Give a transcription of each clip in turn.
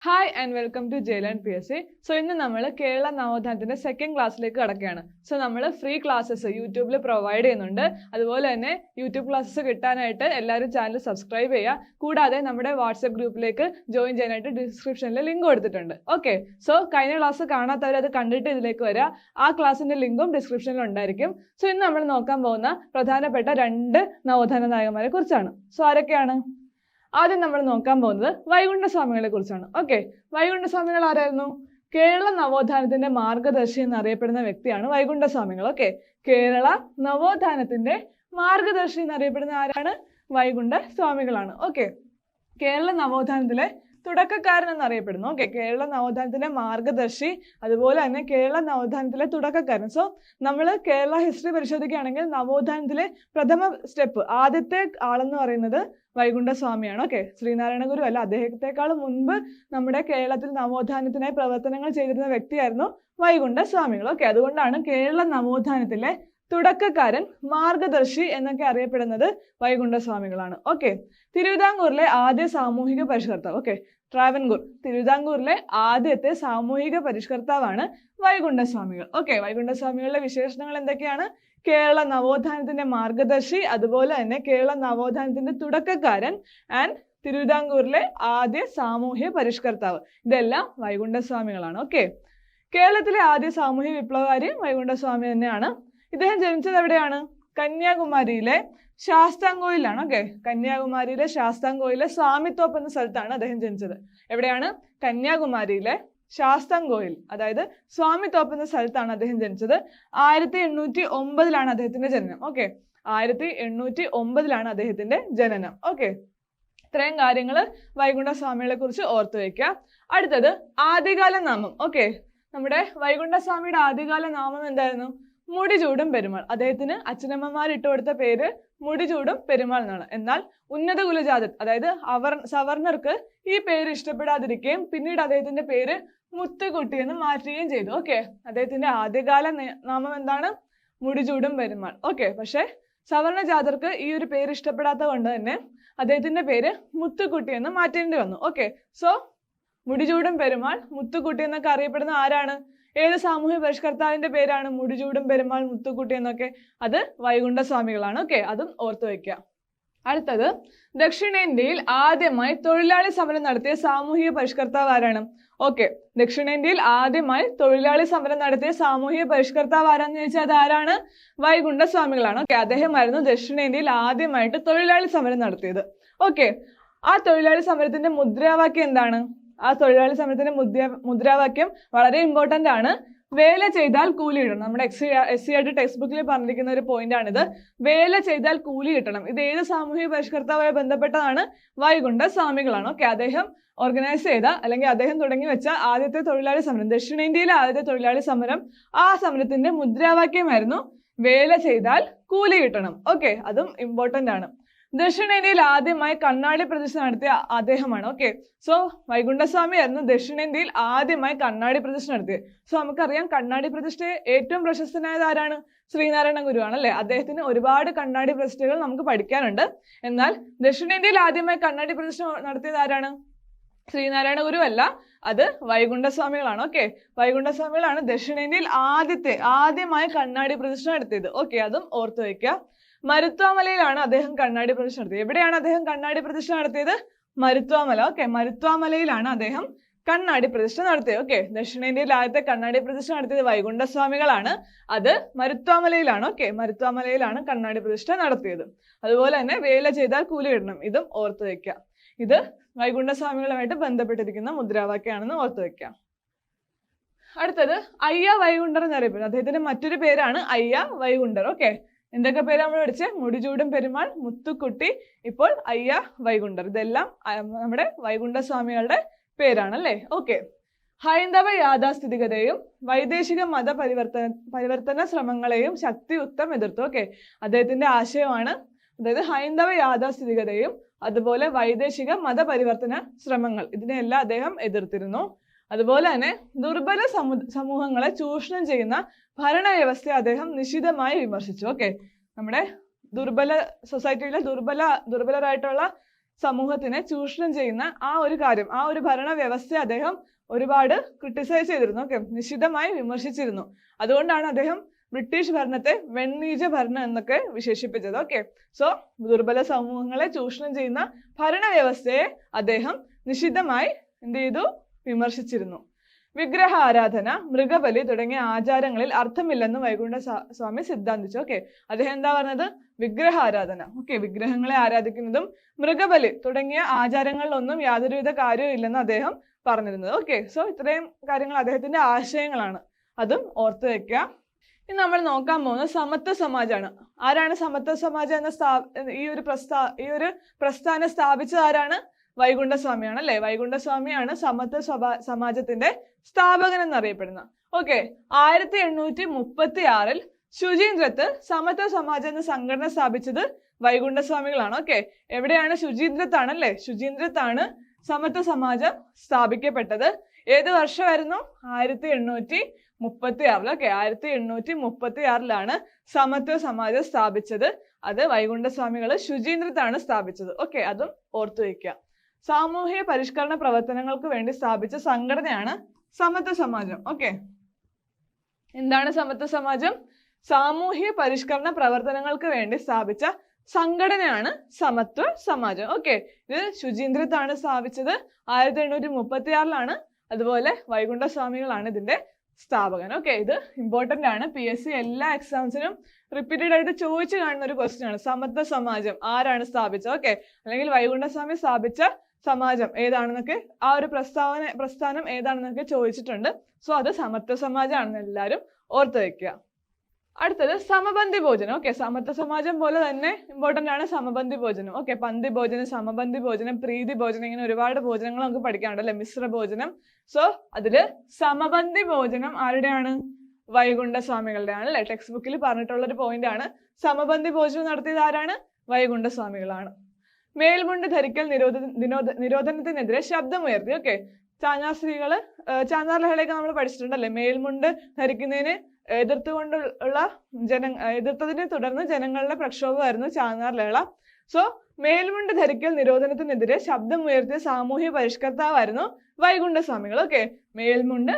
Hi and welcome to ജെയിലൻ PSC. So ഇന്ന് നമ്മൾ കേരള നവോത്ഥാനത്തിന്റെ സെക്കൻഡ് ക്ലാസ്സിലേക്ക് കടക്കുകയാണ്. സോ നമ്മൾ ഫ്രീ ക്ലാസ്സസ് യൂട്യൂബിൽ പ്രൊവൈഡ് ചെയ്യുന്നുണ്ട്. അതുപോലെ തന്നെ യൂട്യൂബ് ക്ലാസ്സസ് കിട്ടാനായിട്ട് എല്ലാവരും ചാനൽ സബ്സ്ക്രൈബ് ചെയ്യുക. കൂടാതെ നമ്മുടെ വാട്സ്ആപ്പ് ഗ്രൂപ്പിലേക്ക് ജോയിൻ ചെയ്യാനായിട്ട് ഡിസ്ക്രിപ്ഷനിൽ ലിങ്ക് കൊടുത്തിട്ടുണ്ട്. ഓക്കെ, സോ കഴിഞ്ഞ ക്ലാസ് കാണാത്തവർ അത് കണ്ടിട്ട് ഇതിലേക്ക് വരിക. ആ ക്ലാസ്സിന്റെ ലിങ്കും ഡിസ്ക്രിപ്ഷനിൽ ഉണ്ടായിരിക്കും. സോ ഇന്ന് നമ്മൾ നോക്കാൻ പോകുന്ന പ്രധാനപ്പെട്ട 2 നവോത്ഥാന നായകന്മാരെ കുറിച്ചാണ്. സോ ആരൊക്കെയാണ്? ആദ്യം നമ്മൾ നോക്കാൻ പോകുന്നത് വൈകുണ്ഠസ്വാമികളെ കുറിച്ചാണ്. ഓക്കെ, വൈകുണ്ഠസ്വാമികൾ ആരായിരുന്നു? കേരള നവോത്ഥാനത്തിന്റെ മാർഗദർശി എന്നറിയപ്പെടുന്ന വ്യക്തിയാണ് വൈകുണ്ഠസ്വാമികൾ. ഓക്കെ, കേരള നവോത്ഥാനത്തിന്റെ മാർഗദർശി എന്നറിയപ്പെടുന്ന ആരാണ്? വൈകുണ്ഠസ്വാമികളാണ്. ഓക്കെ, കേരള നവോത്ഥാനത്തിലെ തുടക്കക്കാരൻ എന്നറിയപ്പെടുന്നു. ഓക്കെ, കേരള നവോത്ഥാനത്തിന്റെ മാർഗദർശി, അതുപോലെ തന്നെ കേരള നവോത്ഥാനത്തിലെ തുടക്കക്കാരൻ. സോ നമ്മൾ കേരള ഹിസ്റ്ററി പരിശോധിക്കുകയാണെങ്കിൽ നവോത്ഥാനത്തിലെ പ്രഥമ സ്റ്റെപ്പ്, ആദ്യത്തെ ആളെന്ന് പറയുന്നത് വൈകുണ്ഠസ്വാമിയാണ്. ഓക്കെ, ശ്രീനാരായണ ഗുരു അല്ല, അദ്ദേഹത്തെക്കാളും മുൻപ് നമ്മുടെ കേരളത്തിൽ നവോത്ഥാനത്തിനായി പ്രവർത്തനങ്ങൾ ചെയ്തിരുന്ന വ്യക്തിയായിരുന്നു വൈകുണ്ഠസ്വാമികൾ. ഓക്കെ, അതുകൊണ്ടാണ് കേരള നവോത്ഥാനത്തിലെ തുടക്കക്കാരൻ, മാർഗദർശി എന്നൊക്കെ അറിയപ്പെടുന്നത് വൈകുണ്ഠസ്വാമികളാണ്. ഓക്കെ, തിരുവിതാംകൂറിലെ ആദ്യ സാമൂഹിക പരിഷ്കർത്താവ്. ഓക്കെ, ട്രാവൻകൂർ, തിരുവിതാംകൂറിലെ ആദ്യത്തെ സാമൂഹിക പരിഷ്കർത്താവാണ് വൈകുണ്ഠസ്വാമികൾ. ഓക്കെ, വൈകുണ്ഠസ്വാമികളുടെ വിശേഷണങ്ങൾ എന്തൊക്കെയാണ്? കേരള നവോത്ഥാനത്തിന്റെ മാർഗദർശി, അതുപോലെ തന്നെ കേരള നവോത്ഥാനത്തിന്റെ തുടക്കക്കാരൻ ആൻഡ് തിരുവിതാംകൂറിലെ ആദ്യ സാമൂഹ്യ പരിഷ്കർത്താവ്. ഇതെല്ലാം വൈകുണ്ഠസ്വാമികളാണ്. ഓക്കെ, കേരളത്തിലെ ആദ്യ സാമൂഹ്യ വിപ്ലവകാരി വൈകുണ്ഠസ്വാമി തന്നെയാണ്. ഇദ്ദേഹം ജനിച്ചത് എവിടെയാണ്? കന്യാകുമാരിയിലെ ശാസ്താംകോയിലാണ്. ഓക്കെ, കന്യാകുമാരിയിലെ ശാസ്താംകോയിലെ സ്വാമിത്തോപ്പ് എന്ന സ്ഥലത്താണ് അദ്ദേഹം ജനിച്ചത്. എവിടെയാണ്? കന്യാകുമാരിയിലെ ശാസ്താംകോയിൽ, അതായത് സ്വാമിത്തോപ്പ് എന്ന സ്ഥലത്താണ് അദ്ദേഹം ജനിച്ചത്. 1809 അദ്ദേഹത്തിന്റെ ജനനം. ഓക്കെ, 1809 അദ്ദേഹത്തിന്റെ ജനനം. ഓക്കെ, ഇത്രയും കാര്യങ്ങൾ വൈകുണ്ഠസ്വാമികളെ കുറിച്ച് ഓർത്തു വെക്കുക. അടുത്തത് ആദ്യകാല നാമം. ഓക്കെ, നമ്മുടെ വൈകുണ്ഠസ്വാമിയുടെ ആദ്യകാല നാമം എന്തായിരുന്നു? മുടിചൂടും പെരുമാൾ. അദ്ദേഹത്തിന് അച്ഛനമ്മമാർ ഇട്ടുകൊടുത്ത പേര് മുടിചൂടും പെരുമാൾ എന്നാണ്. എന്നാൽ ഉന്നത കുലജാതൻ, അതായത് സവർണർക്ക് ഈ പേര് ഇഷ്ടപ്പെടാതിരിക്കുകയും പിന്നീട് അദ്ദേഹത്തിന്റെ പേര് മുത്തുകുട്ടി എന്ന് മാറ്റുകയും ചെയ്തു. ഓക്കെ, അദ്ദേഹത്തിന്റെ ആദ്യകാല നാമം എന്താണ്? മുടിചൂടും പെരുമാൾ. ഓക്കെ, പക്ഷെ സവർണ ജാതർക്ക് ഈ ഒരു പേര് ഇഷ്ടപ്പെടാത്തത് കൊണ്ട് തന്നെ അദ്ദേഹത്തിന്റെ പേര് മുത്തുകുട്ടി എന്ന് മാറ്റേണ്ടി വന്നു. ഓക്കെ, സോ മുടിചൂടും പെരുമാൾ, മുത്തുകുട്ടി എന്നൊക്കെ അറിയപ്പെടുന്ന ആരാണ്? ഏത് സാമൂഹ്യ പരിഷ്കർത്താവിന്റെ പേരാണ് മുടിചൂടും പെരുമാൾ, മുത്തുകുട്ടി എന്നൊക്കെ? അത് വൈകുണ്ഠസ്വാമികളാണ്. ഓക്കെ, അതും ഓർത്തു വെക്കുക. അടുത്തത്, ദക്ഷിണേന്ത്യയിൽ ആദ്യമായി തൊഴിലാളി സമരം നടത്തിയ സാമൂഹിക പരിഷ്കർത്താവ് ആരാണ്? ഓക്കെ, ദക്ഷിണേന്ത്യയിൽ ആദ്യമായി തൊഴിലാളി സമരം നടത്തിയ സാമൂഹിക പരിഷ്കർത്താവ് ആരാന്ന് ചോദിച്ചാൽ അത് ആരാണ്? വൈകുണ്ഠസ്വാമികളാണ്. ഓക്കെ, അദ്ദേഹമായിരുന്നു ദക്ഷിണേന്ത്യയിൽ ആദ്യമായിട്ട് തൊഴിലാളി സമരം നടത്തിയത്. ഓക്കെ, ആ തൊഴിലാളി സമരത്തിന്റെ മുദ്രാവാക്യം എന്താണ്? ആ തൊഴിലാളി സമരത്തിന്റെ മുദ്രാവാക്യം വളരെ ഇമ്പോർട്ടന്റ് ആണ്. വേല ചെയ്താൽ കൂലി കിട്ടണം. നമ്മുടെ SC ടെക്സ്റ്റ് ബുക്കിൽ പറഞ്ഞിരിക്കുന്ന ഒരു പോയിന്റ് ആണിത്. വേല ചെയ്താൽ കൂലി കിട്ടണം. ഇത് ഏത് സാമൂഹിക പരിഷ്കർത്താവുമായി ബന്ധപ്പെട്ടതാണ്? വൈകുണ്ഠസ്വാമികളാണ്. ഓക്കെ, അദ്ദേഹം ഓർഗനൈസ് ചെയ്ത അല്ലെങ്കിൽ അദ്ദേഹം തുടങ്ങി വെച്ച ആദ്യത്തെ തൊഴിലാളി സമരം, ദക്ഷിണേന്ത്യയിലെ ആദ്യത്തെ തൊഴിലാളി സമരം, ആ സമരത്തിന്റെ മുദ്രാവാക്യമായിരുന്നു വേല ചെയ്താൽ കൂലി കിട്ടണം. ഓക്കെ, അതും ഇമ്പോർട്ടന്റ് ആണ്. ദക്ഷിണേന്ത്യയിൽ ആദ്യമായി കണ്ണാടി പ്രതിഷ്ഠ നടത്തിയ അദ്ദേഹമാണ്. ഓക്കെ, സോ വൈകുണ്ഠസ്വാമി ആയിരുന്നു ദക്ഷിണേന്ത്യയിൽ ആദ്യമായി കണ്ണാടി പ്രതിഷ്ഠ നടത്തിയത്. സോ നമുക്കറിയാം കണ്ണാടി പ്രതിഷ്ഠ ഏറ്റവും പ്രശസ്തനായത് ആരാണ്? ശ്രീനാരായണ ഗുരു ആണല്ലേ. അദ്ദേഹത്തിന് ഒരുപാട് കണ്ണാടി പ്രതിഷ്ഠകൾ നമുക്ക് പഠിക്കാനുണ്ട്. എന്നാൽ ദക്ഷിണേന്ത്യയിൽ ആദ്യമായി കണ്ണാടി പ്രതിഷ്ഠ നടത്തിയത് ആരാണ്? ശ്രീനാരായണ ഗുരു അല്ല, അത് വൈകുണ്ഠസ്വാമികളാണ്. ഓക്കെ, വൈകുണ്ഠസ്വാമികളാണ് ദക്ഷിണേന്ത്യയിൽ ആദ്യമായി കണ്ണാടി പ്രതിഷ്ഠ നടത്തിയത്. ഓക്കെ, അതും ഓർത്തു വയ്ക്കുക. മരുത്വാമലയിലാണ് അദ്ദേഹം കണ്ണാടി പ്രതിഷ്ഠ നടത്തിയത്. എവിടെയാണ് അദ്ദേഹം കണ്ണാടി പ്രതിഷ്ഠ നടത്തിയത്? മരുത്വാമല. ഓക്കെ, മരുത്വാമലയിലാണ് അദ്ദേഹം കണ്ണാടി പ്രതിഷ്ഠ നടത്തിയത്. ഓക്കെ, ദക്ഷിണേന്ത്യയിൽ ആദ്യത്തെ കണ്ണാടി പ്രതിഷ്ഠ നടത്തിയത് വൈകുണ്ഠസ്വാമികളാണ്. അത് മരുത്വാമലയിലാണ്. ഓക്കെ, മരുത്വാമലയിലാണ് കണ്ണാടി പ്രതിഷ്ഠ നടത്തിയത്. അതുപോലെ തന്നെ വേല ചെയ്താൽ കൂലി കിട്ടണം, ഇതും ഓർത്തു വെക്കുക. ഇത് വൈകുണ്ഠസ്വാമികളുമായിട്ട് ബന്ധപ്പെട്ടിരിക്കുന്ന മുദ്രാവാക്യമാണെന്ന് ഓർത്തു വെക്കുക. അടുത്തത് അയ്യ വൈകുണ്ഠർ എന്നറിയപ്പെടുന്നത് അദ്ദേഹത്തിന്റെ മറ്റൊരു പേരാണ് അയ്യ വൈകുണ്ഠർ. ഓക്കെ, എന്തൊക്കെ പേര് നമ്മൾ പഠിച്ചേ? മുടിചൂടും പെരുമാൾ, മുത്തുക്കുട്ടി, ഇപ്പോൾ അയ്യ വൈകുണ്ഠർ. ഇതെല്ലാം നമ്മുടെ വൈകുണ്ഠസ്വാമികളുടെ പേരാണ് അല്ലേ. ഓക്കെ, ഹൈന്ദവ യാഥാസ്ഥിതികതയും വൈദേശിക മത പരിവർത്തന ശ്രമങ്ങളെയും ശക്തിയുക്തം എതിർത്തു. ഓക്കെ, അദ്ദേഹത്തിന്റെ ആശയമാണ്, അതായത് ഹൈന്ദവ യാഥാസ്ഥിതികതയും അതുപോലെ വൈദേശിക മതപരിവർത്തന ശ്രമങ്ങൾ, ഇതിനെല്ലാം അദ്ദേഹം എതിർത്തിരുന്നു. അതുപോലെ തന്നെ ദുർബല സമൂഹങ്ങളെ ചൂഷണം ചെയ്യുന്ന ഭരണവ്യവസ്ഥയെ അദ്ദേഹം നിശിതമായി വിമർശിച്ചു. ഓക്കെ, നമ്മുടെ ദുർബല സൊസൈറ്റിയിലെ ദുർബലരായിട്ടുള്ള സമൂഹത്തിനെ ചൂഷണം ചെയ്യുന്ന ആ ഒരു കാര്യം, ആ ഒരു ഭരണ വ്യവസ്ഥയെ അദ്ദേഹം ഒരുപാട് ക്രിട്ടിസൈസ് ചെയ്തിരുന്നു. ഓക്കെ, നിശിതമായി വിമർശിച്ചിരുന്നു. അതുകൊണ്ടാണ് അദ്ദേഹം ബ്രിട്ടീഷ് ഭരണത്തെ വെണ്ണീജ ഭരണം എന്നൊക്കെ വിശേഷിപ്പിച്ചത്. ഓക്കെ, സോ ദുർബല സമൂഹങ്ങളെ ചൂഷണം ചെയ്യുന്ന ഭരണ വ്യവസ്ഥയെ അദ്ദേഹം നിശിതമായി എന്ത് ചെയ്തു? വിമർശിച്ചിരുന്നു. വിഗ്രഹ ആരാധന, മൃഗബലി തുടങ്ങിയ ആചാരങ്ങളിൽ അർത്ഥമില്ലെന്ന് വൈകുണ്ഠ സ്വാമി സിദ്ധാന്തിച്ചു. ഓക്കെ, അദ്ദേഹം എന്താ പറഞ്ഞത്? വിഗ്രഹ ആരാധന, ഓക്കെ, വിഗ്രഹങ്ങളെ ആരാധിക്കുന്നതും മൃഗബലി തുടങ്ങിയ ആചാരങ്ങളിലൊന്നും യാതൊരുവിധ കാര്യവും ഇല്ലെന്ന് അദ്ദേഹം പറഞ്ഞിരുന്നത്. ഓക്കെ, സോ ഇത്രയും കാര്യങ്ങൾ അദ്ദേഹത്തിന്റെ ആശയങ്ങളാണ്, അതും ഓർത്തു വെക്കുക. ഇനി നമ്മൾ നോക്കാൻ പോകുന്നത് സമത്വ സമാജാണ്. ആരാണ് സമത്വ സമാജം എന്ന ഈ ഒരു പ്രസ്ഥാനം സ്ഥാപിച്ചത്? ആരാണ്? വൈകുണ്ഠസ്വാമിയാണ് അല്ലെ? വൈകുണ്ഠസ്വാമിയാണ് സമത്വ സമാജത്തിന്റെ സ്ഥാപകൻ എന്നറിയപ്പെടുന്നത്. ഓക്കെ, 1836 ശുചീന്ദ്രത്ത് സമത്വ സമാജം എന്ന സംഘടന സ്ഥാപിച്ചത് വൈകുണ്ഠസ്വാമികളാണ്. ഓക്കെ, എവിടെയാണ്? ശുചീന്ദ്രത്താണ് അല്ലെ? ശുചീന്ദ്രത്താണ് സമത്വ സമാജം സ്ഥാപിക്കപ്പെട്ടത്. ഏത് വർഷമായിരുന്നു? 1836. ഓക്കെ, 1836 സമത്വ സമാജം സ്ഥാപിച്ചത്. അത് വൈകുണ്ഠസ്വാമികൾ ശുചീന്ദ്രത്താണ് സ്ഥാപിച്ചത്. ഓക്കെ, അതും ഓർത്തു വയ്ക്കുക. സാമൂഹ്യ പരിഷ്കരണ പ്രവർത്തനങ്ങൾക്ക് വേണ്ടി സ്ഥാപിച്ച സംഘടനയാണ് സമത്വ സമാജം. ഓക്കെ, എന്താണ് സമത്വ സമാജം? സാമൂഹ്യ പരിഷ്കരണ പ്രവർത്തനങ്ങൾക്ക് വേണ്ടി സ്ഥാപിച്ച സംഘടനയാണ് സമത്വ സമാജം. ഓക്കെ, ഇത് ശുചീന്ദ്രത്താണ് സ്ഥാപിച്ചത്. 1836 അതുപോലെ വൈകുണ്ഠസ്വാമികളാണ് ഇതിന്റെ സ്ഥാപകൻ. ഓക്കെ, ഇത് ഇമ്പോർട്ടന്റ് ആണ്. PSC എല്ലാ എക്സാംസിനും റിപ്പീറ്റഡ് ആയിട്ട് ചോദിച്ചു കാണുന്ന ഒരു ക്വസ്റ്റ്യൻ ആണ്. സമത്വ സമാജം ആരാണ് സ്ഥാപിച്ചത്? ഓക്കെ, അല്ലെങ്കിൽ വൈകുണ്ഠസ്വാമി സ്ഥാപിച്ച സമാജം ഏതാണെന്നൊക്കെ, ആ ഒരു പ്രസ്ഥാനം ഏതാണെന്നൊക്കെ ചോദിച്ചിട്ടുണ്ട്. സോ അത് സമത്വ സമാജമാണെന്ന് എല്ലാവരും ഓർത്തു വെക്കുക. അടുത്തത് സമപന്തി ഭോജനം. ഓക്കെ, സമത്വ സമാജം പോലെ തന്നെ ഇമ്പോർട്ടന്റ് ആണ് സമപന്തി ഭോജനം. ഓക്കെ, പന്തി ഭോജനം, സമപന്തി ഭോജനം, പ്രീതി ഭോജനം, ഇങ്ങനെ ഒരുപാട് ഭോജനങ്ങൾ നമുക്ക് പഠിക്കാനുണ്ട് അല്ലെ? മിശ്ര ഭോജനം. സോ അതില് സമപന്തി ഭോജനം ആരുടെയാണ്? വൈകുണ്ഠസ്വാമികളുടെ ആണ് അല്ലെ? ടെക്സ്റ്റ് ബുക്കിൽ പറഞ്ഞിട്ടുള്ള ഒരു പോയിന്റ് ആണ്. സമപന്തി ഭോജനം നടത്തിയത് ആരാണ്? വൈകുണ്ഠസ്വാമികളാണ്. മേൽമുണ്ട് ധരിക്കൽ നിരോധനത്തിനെതിരെ ശബ്ദമുയർത്തി. ഓക്കെ, ചാന്നാർ സ്ത്രീകള്, ചാന്നാർ ലഹളയൊക്കെ നമ്മൾ പഠിച്ചിട്ടുണ്ടല്ലേ? മേൽമുണ്ട് ധരിക്കുന്നതിന് എതിർത്തതിനെ തുടർന്ന് ജനങ്ങളുടെ പ്രക്ഷോഭമായിരുന്നു ചാന്നാർ ലഹള. സോ മേൽമുണ്ട് ധരിക്കൽ നിരോധനത്തിനെതിരെ ശബ്ദമുയർത്തിയ സാമൂഹ്യ പരിഷ്കർത്താവായിരുന്നു വൈകുണ്ഠസ്വാമികൾ. ഓക്കെ, മേൽമുണ്ട്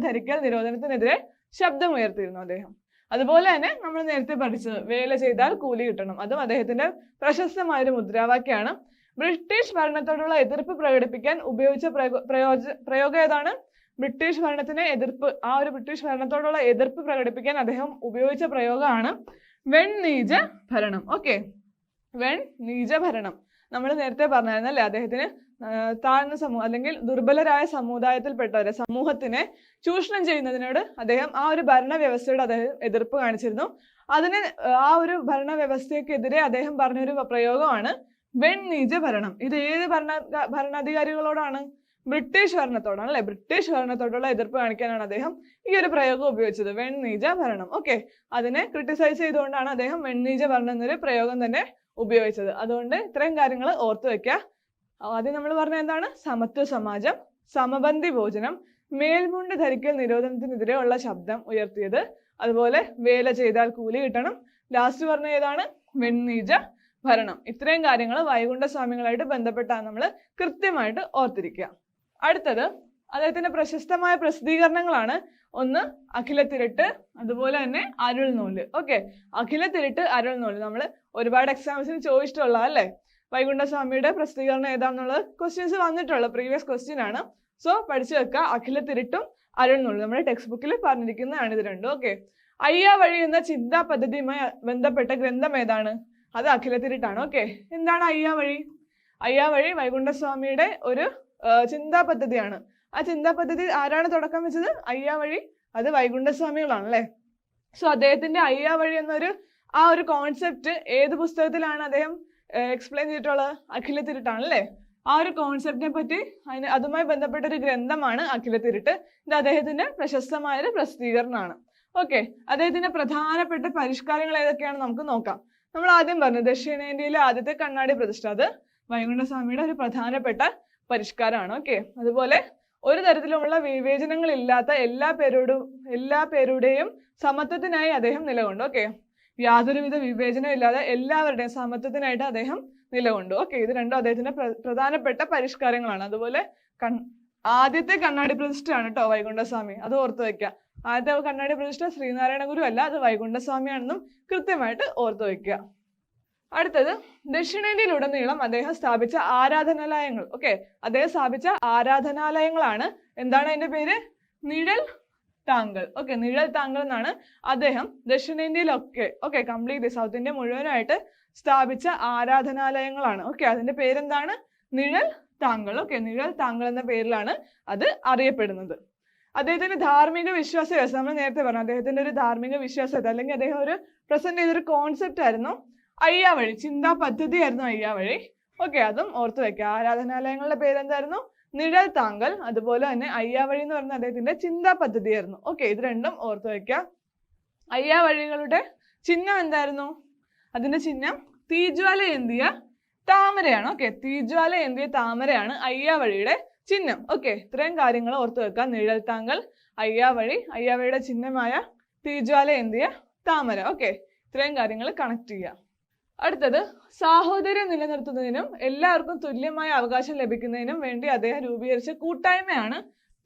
ധരിക്കൽ നിരോധനത്തിനെതിരെ ശബ്ദമുയർത്തിയിരുന്നു അദ്ദേഹം. അതുപോലെ തന്നെ നമ്മൾ നേരത്തെ പഠിച്ചത് വേല ചെയ്താൽ കൂലി കിട്ടണം, അതും അദ്ദേഹത്തിന്റെ പ്രശസ്തമായൊരു മുദ്രാവാക്യമാണ്. ബ്രിട്ടീഷ് ഭരണത്തോടുള്ള എതിർപ്പ് പ്രകടിപ്പിക്കാൻ ഉപയോഗിച്ച പ്രയോഗം ഏതാണ്? ബ്രിട്ടീഷ് ഭരണത്തിനെ ബ്രിട്ടീഷ് ഭരണത്തോടുള്ള എതിർപ്പ് പ്രകടിപ്പിക്കാൻ അദ്ദേഹം ഉപയോഗിച്ച പ്രയോഗമാണ് വെണ്ണീജ ഭരണം. ഓക്കെ, വെണ്ണീജ ഭരണം നമ്മൾ നേരത്തെ പറഞ്ഞായിരുന്നല്ലേ? അദ്ദേഹത്തിന് താഴ്ന്ന സമൂഹം അല്ലെങ്കിൽ ദുർബലരായ സമുദായത്തിൽപ്പെട്ടവരെ, സമൂഹത്തിനെ ചൂഷണം ചെയ്യുന്നതിനോട് അദ്ദേഹം ആ ഒരു ഭരണ വ്യവസ്ഥയോട് അദ്ദേഹം എതിർപ്പ് കാണിച്ചിരുന്നു. ആ ഒരു ഭരണ വ്യവസ്ഥയ്ക്കെതിരെ അദ്ദേഹം പറഞ്ഞൊരു പ്രയോഗമാണ് വെണ്ണീജ ഭരണം. ഇത് ഏത് ഭരണാധികാരികളോടാണ്? ബ്രിട്ടീഷ് ഭരണത്തോടാണ് അല്ലെ? ബ്രിട്ടീഷ് ഭരണത്തോടുള്ള എതിർപ്പ് കാണിക്കാനാണ് അദ്ദേഹം ഈ ഒരു പ്രയോഗം ഉപയോഗിച്ചത്, വെണ്ണീജ ഭരണം. ഓക്കെ, അതിനെ ക്രിട്ടിസൈസ് ചെയ്തുകൊണ്ടാണ് അദ്ദേഹം വെണ്ണീജ ഭരണം എന്നൊരു പ്രയോഗം തന്നെ ഉപയോഗിച്ചത്. അതുകൊണ്ട് ഇത്രയും കാര്യങ്ങൾ ഓർത്തു വെക്കുക. ആദ്യം നമ്മൾ പറഞ്ഞ എന്താണ്? സമത്വ സമാജം, സമപന്തി ഭോജനം, മേൽമുണ്ട് ധരിക്കൽ നിരോധനത്തിനെതിരെ ഉള്ള ശബ്ദം ഉയർത്തിയത്, അതുപോലെ വേല ചെയ്താൽ കൂലി കിട്ടണം, ലാസ്റ്റ് പറഞ്ഞ ഏതാണ്? വെണ്ണീജ ഭരണം. ഇത്രയും കാര്യങ്ങൾ വൈകുണ്ഠസ്വാമികളായിട്ട് ബന്ധപ്പെട്ടാണ് നമ്മൾ കൃത്യമായിട്ട് ഓർത്തിരിക്കുക. അടുത്തത് അദ്ദേഹത്തിന്റെ പ്രശസ്തമായ പ്രസിദ്ധീകരണങ്ങളാണ്. ഒന്ന് അഖിലത്തിരട്ട്, അതുപോലെ തന്നെ അരുൾനൂല്. ഓക്കെ, അഖിലത്തിരട്ട്, അരുൾനൂല് നമ്മൾ ഒരുപാട് എക്സാംസിന് ചോദിച്ചിട്ടുള്ള അല്ലേ? വൈകുണ്ഠസ്വാമിയുടെ പ്രസിദ്ധീകരണം ഏതാണെന്നുള്ളത് ക്വസ്റ്റ്യൻസ് വന്നിട്ടുള്ള പ്രീവിയസ് ക്വസ്റ്റ്യൻ ആണ്. സോ പഠിച്ചു വെക്കുക. അഖിലത്തിരട്ടും അരുൾനൂല് നമ്മുടെ ടെക്സ്റ്റ് ബുക്കിൽ പറഞ്ഞിരിക്കുന്നതാണ് ഇത് രണ്ടും. ഓക്കെ, അയ്യാവഴി എന്ന ചിന്താ പദ്ധതിയുമായി ബന്ധപ്പെട്ട ഗ്രന്ഥം ഏതാണ്? അത് അഖിലത്തിരട്ടാണ്. ഓക്കെ, എന്താണ് അയ്യാവഴി? അയ്യാവഴി വൈകുണ്ഠസ്വാമിയുടെ ഒരു ചിന്താ പദ്ധതിയാണ്. ആ ചിന്താ പദ്ധതി ആരാണ് തുടക്കം വെച്ചത്? അയ്യാവഴി, അത് വൈകുണ്ഠസ്വാമികളാണ് അല്ലെ? സോ അദ്ദേഹത്തിന്റെ അയ്യാവഴി എന്നൊരു ആ ഒരു കോൺസെപ്റ്റ് ഏത് പുസ്തകത്തിലാണ് അദ്ദേഹം എക്സ്പ്ലെയിൻ ചെയ്തിട്ടുള്ളത്? അഖിലത്തിരട്ടാണ് അല്ലെ? ആ ഒരു കോൺസെപ്റ്റിനെ പറ്റി അതുമായി ബന്ധപ്പെട്ട ഒരു ഗ്രന്ഥമാണ് അഖിലത്തിരട്ട്. ഇത് അദ്ദേഹത്തിന്റെ പ്രശസ്തമായൊരു പ്രസിദ്ധീകരണമാണ്. ഓക്കെ, അദ്ദേഹത്തിന്റെ പ്രധാനപ്പെട്ട പരിഷ്കാരങ്ങൾ ഏതൊക്കെയാണെന്ന് നമുക്ക് നോക്കാം. നമ്മൾ ആദ്യം പറഞ്ഞു ദക്ഷിണേന്ത്യയിലെ ആദ്യത്തെ കണ്ണാടി പ്രതിഷ്ഠ, അത് വൈകുണ്ഠസ്വാമിയുടെ ഒരു പ്രധാനപ്പെട്ട പരിഷ്കാരമാണ്. ഓക്കെ, അതുപോലെ ഒരു തരത്തിലുമുള്ള വിവേചനങ്ങളില്ലാത്ത എല്ലാ പേരുടെയും സമത്വത്തിനായി അദ്ദേഹം നിലകൊണ്ടു. ഓക്കെ, യാതൊരുവിധ വിവേചനം ഇല്ലാതെ എല്ലാവരുടെയും സമത്വത്തിനായിട്ട് അദ്ദേഹം നിലകൊണ്ടു. ഓക്കെ, ഇത് രണ്ടും അദ്ദേഹത്തിന്റെ പ്രധാനപ്പെട്ട പരിഷ്കാരങ്ങളാണ്. അതുപോലെ ആദ്യത്തെ കണ്ണാടി പ്രതിഷ്ഠയാണ് കേട്ടോ വൈകുണ്ഠസ്വാമി, അത് ഓർത്തു വെക്കുക. ആദ്യത്തെ കണ്ണാടി പ്രതിഷ്ഠ ശ്രീനാരായണ ഗുരു അല്ല, അത് വൈകുണ്ഠസ്വാമിയാണെന്നും കൃത്യമായിട്ട് ഓർത്തു വെക്കുക. അടുത്തത് ദക്ഷിണേന്ത്യയിലുടനീളം അദ്ദേഹം സ്ഥാപിച്ച ആരാധനാലയങ്ങൾ. ഓക്കെ, അദ്ദേഹം സ്ഥാപിച്ച ആരാധനാലയങ്ങളാണ്. എന്താണ് അതിന്റെ പേര്? നിഴൽ താങ്കൾ. ഓക്കെ, നിഴൽ താങ്കൾ എന്നാണ് അദ്ദേഹം ദക്ഷിണേന്ത്യയിലൊക്കെ കംപ്ലീറ്റ് സൗത്ത് ഇന്ത്യ മുഴുവനായിട്ട് സ്ഥാപിച്ച ആരാധനാലയങ്ങളാണ്. ഓക്കെ, അതിന്റെ പേരെന്താണ്? നിഴൽ താങ്കൾ. ഓക്കെ, നിഴൽ താങ്കൾ എന്ന പേരിലാണ് അത് അറിയപ്പെടുന്നത്. അദ്ദേഹത്തിന്റെ ധാർമ്മിക വിശ്വാസ വ്യവസ്ഥ നമ്മൾ നേരത്തെ പറഞ്ഞു. അദ്ദേഹത്തിന്റെ ഒരു ധാർമ്മിക വിശ്വാസത അല്ലെങ്കിൽ അദ്ദേഹം ഒരു പ്രസന്റ് ചെയ്തൊരു കോൺസെപ്റ്റ് ആയിരുന്നു അയ്യാവഴി, ചിന്താ പദ്ധതി ആയിരുന്നു അയ്യാവഴി. ഓക്കെ, അതും ഓർത്തു വെക്കുക. ആരാധനാലയങ്ങളുടെ പേരെന്തായിരുന്നു? നിഴൽ താങ്കൾ. അതുപോലെ തന്നെ അയ്യാവഴി എന്ന് പറയുന്ന അദ്ദേഹത്തിന്റെ ചിന്താ പദ്ധതി ആയിരുന്നു. ഓക്കെ, ഇത് രണ്ടും ഓർത്തു വെക്കുക. അയ്യാവഴികളുടെ ചിഹ്നം എന്തായിരുന്നു? അതിന്റെ ചിഹ്നം തീജ്വാല ഏന്തിയ താമരയാണ്. ഓക്കെ, തീജ്വാല ഏന്തിയ താമരയാണ് അയ്യാവഴിയുടെ ചിഹ്നം. ഓക്കെ, ഇത്രയും കാര്യങ്ങൾ ഓർത്തു വെക്കുക. നിഴൽ താങ്കൾ, അയ്യാവഴി, അയ്യാവഴിയുടെ ചിഹ്നമായ തീജ്വാല ഏന്തിയ താമര. ഓക്കെ, ഇത്രയും കാര്യങ്ങൾ കണക്ട് ചെയ്യുക. അടുത്തത് സാഹോദര്യം നിലനിർത്തുന്നതിനും എല്ലാവർക്കും തുല്യമായ അവകാശം ലഭിക്കുന്നതിനും വേണ്ടി അദ്ദേഹം രൂപീകരിച്ച കൂട്ടായ്മയാണ്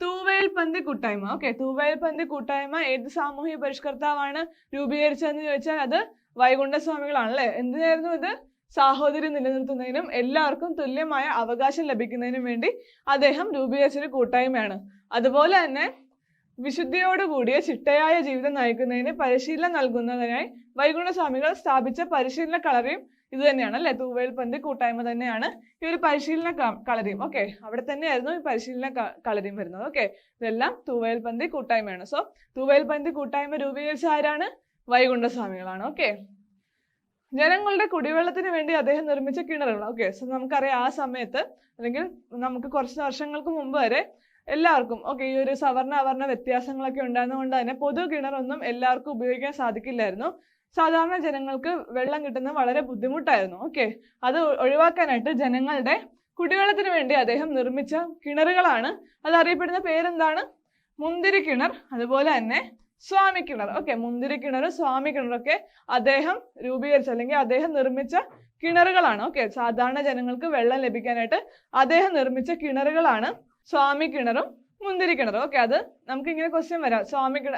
തൂവയൽപന്തി കൂട്ടായ്മ. ഓക്കെ, തൂവയൽപന്തി കൂട്ടായ്മ ഏത് സാമൂഹിക പരിഷ്കർത്താവാണ് രൂപീകരിച്ചതെന്ന് ചോദിച്ചാൽ അത് വൈകുണ്ഠസ്വാമികളാണ് അല്ലെ. എന്തിനായിരുന്നു ഇത്? സാഹോദര്യം നിലനിർത്തുന്നതിനും എല്ലാവർക്കും തുല്യമായ അവകാശം ലഭിക്കുന്നതിനും വേണ്ടി അദ്ദേഹം രൂപീകരിച്ചൊരു കൂട്ടായ്മയാണ്. അതുപോലെ തന്നെ വിശുദ്ധിയോടുകൂടിയ ചിട്ടയായ ജീവിതം നയിക്കുന്നതിന് പരിശീലനം നൽകുന്നതിനായി വൈകുണ്ഠസ്വാമികൾ സ്ഥാപിച്ച പരിശീലന കളരിയും ഇത് തന്നെയാണ് അല്ലെ. തൂവയൽപന്തി കൂട്ടായ്മ തന്നെയാണ് ഈ ഒരു പരിശീലന കളരിയും. ഓക്കെ, അവിടെ തന്നെയായിരുന്നു ഈ പരിശീലന കളരിയും വരുന്നത്. ഓക്കെ, ഇതെല്ലാം തൂവയൽപന്തി കൂട്ടായ്മയാണ്. സോ തൂവയൽപന്തി കൂട്ടായ്മ രൂപീകരിച്ച ആരാണ്? വൈകുണ്ഠസ്വാമികളാണ്. ഓക്കെ, ജനങ്ങളുടെ കുടിവെള്ളത്തിന് വേണ്ടി അദ്ദേഹം നിർമ്മിച്ച കിണറുകൾ. ഓക്കെ, സോ നമുക്കറിയാം ആ സമയത്ത് അല്ലെങ്കിൽ നമുക്ക് കുറച്ച് വർഷങ്ങൾക്ക് മുമ്പ് വരെ എല്ലാവർക്കും ഈ ഒരു സവർണ അവർണ വ്യത്യാസങ്ങളൊക്കെ ഉണ്ടായിരുന്നതുകൊണ്ട് തന്നെ പൊതു കിണറൊന്നും എല്ലാവർക്കും ഉപയോഗിക്കാൻ സാധിക്കില്ലായിരുന്നു. സാധാരണ ജനങ്ങൾക്ക് വെള്ളം കിട്ടുന്നത് വളരെ ബുദ്ധിമുട്ടായിരുന്നു. ഓക്കെ, അത് ഒഴിവാക്കാനായിട്ട് ജനങ്ങളുടെ കുടിവെള്ളത്തിന് വേണ്ടി അദ്ദേഹം നിർമ്മിച്ച കിണറുകളാണ്. അത് അറിയപ്പെടുന്ന പേരെന്താണ്? മുന്തിരി കിണർ, അതുപോലെ തന്നെ സ്വാമി കിണർ. ഓക്കെ, മുന്തിരി കിണറും സ്വാമി കിണറൊക്കെ അദ്ദേഹം രൂപീകരിച്ച അല്ലെങ്കിൽ അദ്ദേഹം നിർമ്മിച്ച കിണറുകളാണ്. ഓക്കെ, സാധാരണ ജനങ്ങൾക്ക് വെള്ളം ലഭിക്കാനായിട്ട് അദ്ദേഹം നിർമ്മിച്ച കിണറുകളാണ് സ്വാമി കിണറും മുന്തിരി കിണറും. ഓക്കെ, അത് നമുക്ക് ഇങ്ങനെ ക്വസ്റ്റ്യൻ വരാം.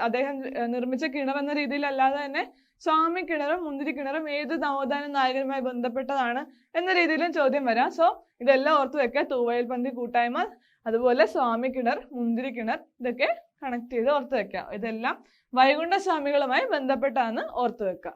അദ്ദേഹം നിർമ്മിച്ച കിണർ എന്ന രീതിയിൽ അല്ലാതെ തന്നെ സ്വാമി കിണറും മുന്തിരി കിണറും ഏത് നവോത്ഥാന നായകനുമായി ബന്ധപ്പെട്ടതാണ് എന്ന രീതിയിലും ചോദ്യം വരാം. സോ ഇതെല്ലാം ഓർത്തു വെക്കുക. തൂവയൽപന്തി കൂട്ടായ്മ, അതുപോലെ സ്വാമി കിണർ, മുന്തിരി കിണർ, ഇതൊക്കെ കണക്ട് ചെയ്ത് ഓർത്തു വെക്കുക. ഇതെല്ലാം വൈകുണ്ഠസ്വാമികളുമായി ബന്ധപ്പെട്ടാണ് ഓർത്തു വെക്കുക.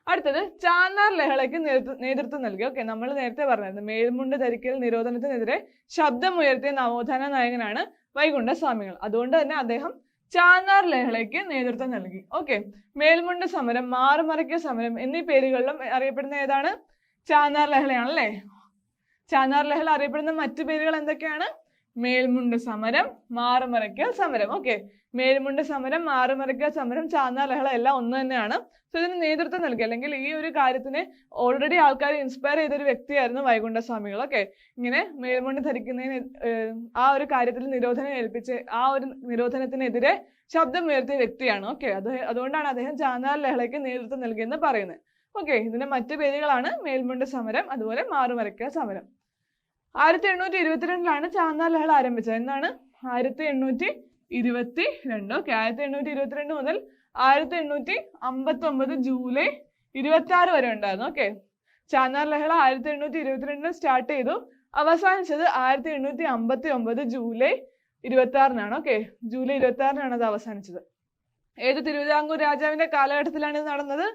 അടുത്തത് ചാന്നാർ ലഹളയ്ക്ക് നേതൃത്വം നൽകി. ഓക്കെ, നമ്മൾ നേരത്തെ പറഞ്ഞിരുന്നു മേൽമുണ്ട് ധരിക്കൽ നിരോധനത്തിനെതിരെ ശബ്ദമുയർത്തിയ നവോത്ഥാന നായകനാണ് വൈകുണ്ഠസ്വാമികൾ. അതുകൊണ്ട് തന്നെ അദ്ദേഹം ചാന്നാർ ലഹളയ്ക്ക് നേതൃത്വം നൽകി. ഓക്കെ, മേൽമുണ്ട് സമരം, മാറുമറയ്ക്കൽ സമരം എന്നീ പേരുകളിലും അറിയപ്പെടുന്ന ഏതാണ്? ചാന്നാർ ലഹളയാണ് അല്ലേ. ചാന്നാർ ലഹള അറിയപ്പെടുന്ന മറ്റു പേരുകൾ എന്തൊക്കെയാണ്? മേൽമുണ്ട് സമരം, മാറുമറയ്ക്കൽ സമരം. ഓക്കെ, മേൽമുണ്ട് സമരം, മാറുമറയ്ക്കൽ സമരം, ചാന്നാർ ലഹള എല്ലാം ഒന്ന് തന്നെയാണ്. സോ ഇതിന് നേതൃത്വം നൽകി അല്ലെങ്കിൽ ഈ ഒരു കാര്യത്തിന് ഓൾറെഡി ആൾക്കാർ ഇൻസ്പയർ ചെയ്തൊരു വ്യക്തിയായിരുന്നു വൈകുണ്ഠസ്വാമികൾ. ഓക്കെ, ഇങ്ങനെ മേൽമുണ്ട് ധരിക്കുന്നതിന് ആ ഒരു കാര്യത്തിൽ നിരോധനം ഏൽപ്പിച്ച് ആ ഒരു നിരോധനത്തിനെതിരെ ശബ്ദമുയർത്തിയ വ്യക്തിയാണ്. ഓക്കെ, അതുകൊണ്ടാണ് അദ്ദേഹം ചാന്നാർ ലഹളയ്ക്ക് നേതൃത്വം നൽകിയെന്ന് പറയുന്നത്. ഓക്കെ, ഇതിന്റെ മറ്റു പേരുകളാണ് മേൽമുണ്ട് സമരം, അതുപോലെ മാറുമറയ്ക്കൽ സമരം. 1822 ചാന്നാർ ലഹള ആരംഭിച്ചത്. എന്നാണ്? 1822. ഓക്കെ, 1822 മുതൽ 1859 ജൂലൈ 26 വരെ ഉണ്ടായിരുന്നു. ഓക്കെ, ചാന്നാർ ലഹള 1822 സ്റ്റാർട്ട് ചെയ്തു, അവസാനിച്ചത് 1859 ജൂലൈ 26. ഓക്കെ, ജൂലൈ 26 അത് അവസാനിച്ചത്. ഏത് തിരുവിതാംകൂർ രാജാവിന്റെ കാലഘട്ടത്തിലാണ് ഇത് നടന്നത്?